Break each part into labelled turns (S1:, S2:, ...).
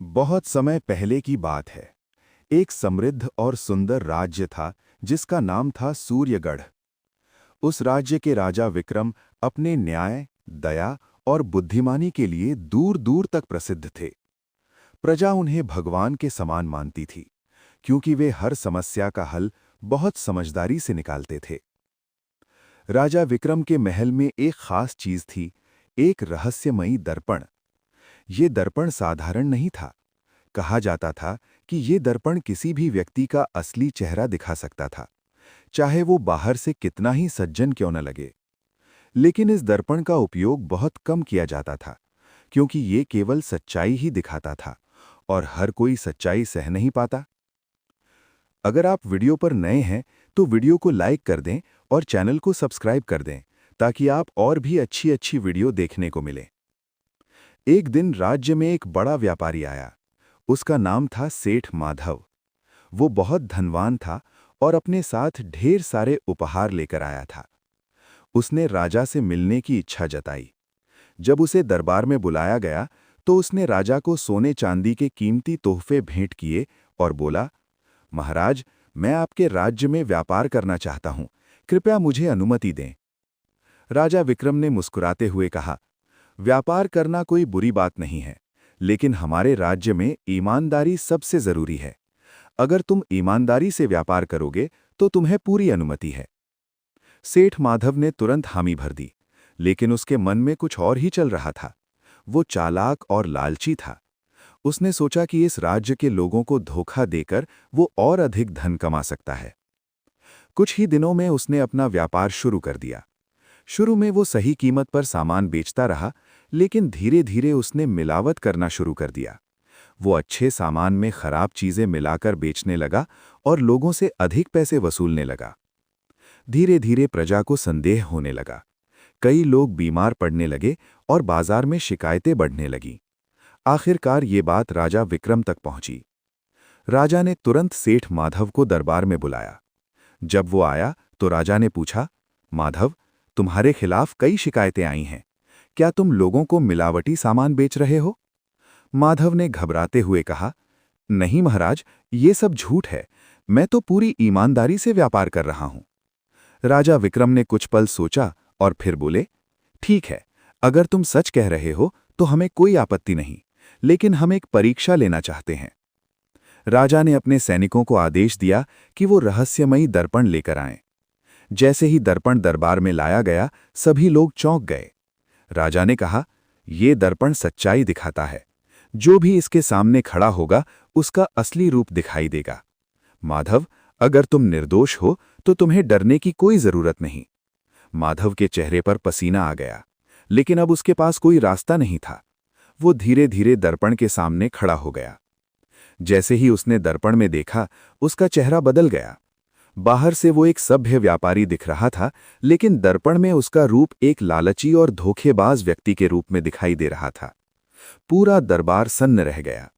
S1: बहुत समय पहले की बात है। एक समृद्ध और सुंदर राज्य था जिसका नाम था सूर्यगढ़। उस राज्य के राजा विक्रम अपने न्याय, दया और बुद्धिमानी के लिए दूर दूर तक प्रसिद्ध थे। प्रजा उन्हें भगवान के समान मानती थी, क्योंकि वे हर समस्या का हल बहुत समझदारी से निकालते थे। राजा विक्रम के महल में एक खास चीज थी, एक रहस्यमयी दर्पण। ये दर्पण साधारण नहीं था। कहा जाता था कि ये दर्पण किसी भी व्यक्ति का असली चेहरा दिखा सकता था, चाहे वो बाहर से कितना ही सज्जन क्यों न लगे। लेकिन इस दर्पण का उपयोग बहुत कम किया जाता था, क्योंकि ये केवल सच्चाई ही दिखाता था और हर कोई सच्चाई सह नहीं पाता। अगर आप वीडियो पर नए हैं तो वीडियो को लाइक कर दें और चैनल को सब्सक्राइब कर दें, ताकि आप और भी अच्छी अच्छी वीडियो देखने को मिले। एक दिन राज्य में एक बड़ा व्यापारी आया। उसका नाम था सेठ माधव। वो बहुत धनवान था और अपने साथ ढेर सारे उपहार लेकर आया था। उसने राजा से मिलने की इच्छा जताई। जब उसे दरबार में बुलाया गया तो उसने राजा को सोने चांदी के कीमती तोहफे भेंट किए और बोला, महाराज, मैं आपके राज्य में व्यापार करना चाहता हूं, कृपया मुझे अनुमति दें। राजा विक्रम ने मुस्कुराते हुए कहा, व्यापार करना कोई बुरी बात नहीं है, लेकिन हमारे राज्य में ईमानदारी सबसे जरूरी है। अगर तुम ईमानदारी से व्यापार करोगे तो तुम्हें पूरी अनुमति है। सेठ माधव ने तुरंत हामी भर दी, लेकिन उसके मन में कुछ और ही चल रहा था। वो चालाक और लालची था। उसने सोचा कि इस राज्य के लोगों को धोखा देकर वो और अधिक धन कमा सकता है। कुछ ही दिनों में उसने अपना व्यापार शुरू कर दिया। शुरू में वो सही कीमत पर सामान बेचता रहा, लेकिन धीरे धीरे उसने मिलावट करना शुरू कर दिया। वो अच्छे सामान में खराब चीजें मिलाकर बेचने लगा और लोगों से अधिक पैसे वसूलने लगा। धीरे धीरे प्रजा को संदेह होने लगा। कई लोग बीमार पड़ने लगे और बाजार में शिकायतें बढ़ने लगीं। आखिरकार ये बात राजा विक्रम तक पहुंची। राजा ने तुरंत सेठ माधव को दरबार में बुलाया। जब वो आया तो राजा ने पूछा, माधव, तुम्हारे खिलाफ कई शिकायतें आई हैं। क्या तुम लोगों को मिलावटी सामान बेच रहे हो? माधव ने घबराते हुए कहा, नहीं महाराज, ये सब झूठ है। मैं तो पूरी ईमानदारी से व्यापार कर रहा हूं। राजा विक्रम ने कुछ पल सोचा और फिर बोले, ठीक है, अगर तुम सच कह रहे हो तो हमें कोई आपत्ति नहीं, लेकिन हम एक परीक्षा लेना चाहते हैं। राजा ने अपने सैनिकों को आदेश दिया कि वो रहस्यमयी दर्पण लेकर आएं। जैसे ही दर्पण दरबार में लाया गया, सभी लोग चौंक गए। राजा ने कहा, ये दर्पण सच्चाई दिखाता है। जो भी इसके सामने खड़ा होगा उसका असली रूप दिखाई देगा। माधव, अगर तुम निर्दोष हो तो तुम्हें डरने की कोई जरूरत नहीं। माधव के चेहरे पर पसीना आ गया, लेकिन अब उसके पास कोई रास्ता नहीं था। वो धीरे धीरे दर्पण के सामने खड़ा हो गया। जैसे ही उसने दर्पण में देखा, उसका चेहरा बदल गया। बाहर से वो एक सभ्य व्यापारी दिख रहा था, लेकिन दर्पण में उसका रूप एक लालची और धोखेबाज व्यक्ति के रूप में दिखाई दे रहा था। पूरा दरबार सन्न रह गया।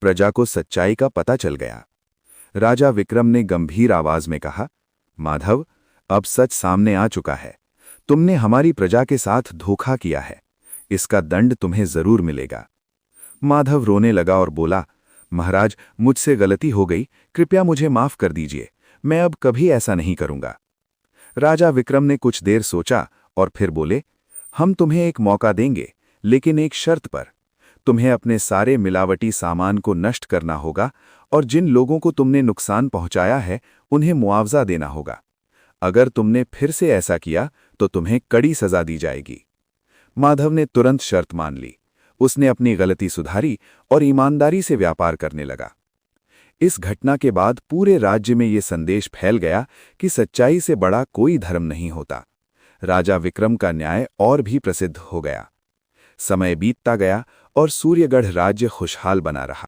S1: प्रजा को सच्चाई का पता चल गया। राजा विक्रम ने गंभीर आवाज में कहा, माधव, अब सच सामने आ चुका है। तुमने हमारी प्रजा के साथ धोखा किया है। इसका दंड तुम्हें जरूर मिलेगा। माधव रोने लगा और बोला, महाराज, मुझसे गलती हो गई, कृपया मुझे माफ कर दीजिए। मैं अब कभी ऐसा नहीं करूंगा। राजा विक्रम ने कुछ देर सोचा और फिर बोले, हम तुम्हें एक मौका देंगे, लेकिन एक शर्त पर। तुम्हें अपने सारे मिलावटी सामान को नष्ट करना होगा और जिन लोगों को तुमने नुकसान पहुंचाया है उन्हें मुआवजा देना होगा। अगर तुमने फिर से ऐसा किया तो तुम्हें कड़ी सजा दी जाएगी। माधव ने तुरंत शर्त मान ली। उसने अपनी गलती सुधारी और ईमानदारी से व्यापार करने लगा। इस घटना के बाद पूरे राज्य में ये संदेश फैल गया कि सच्चाई से बड़ा कोई धर्म नहीं होता। राजा विक्रम का न्याय और भी प्रसिद्ध हो गया। समय बीतता गया और सूर्यगढ़ राज्य खुशहाल बना रहा।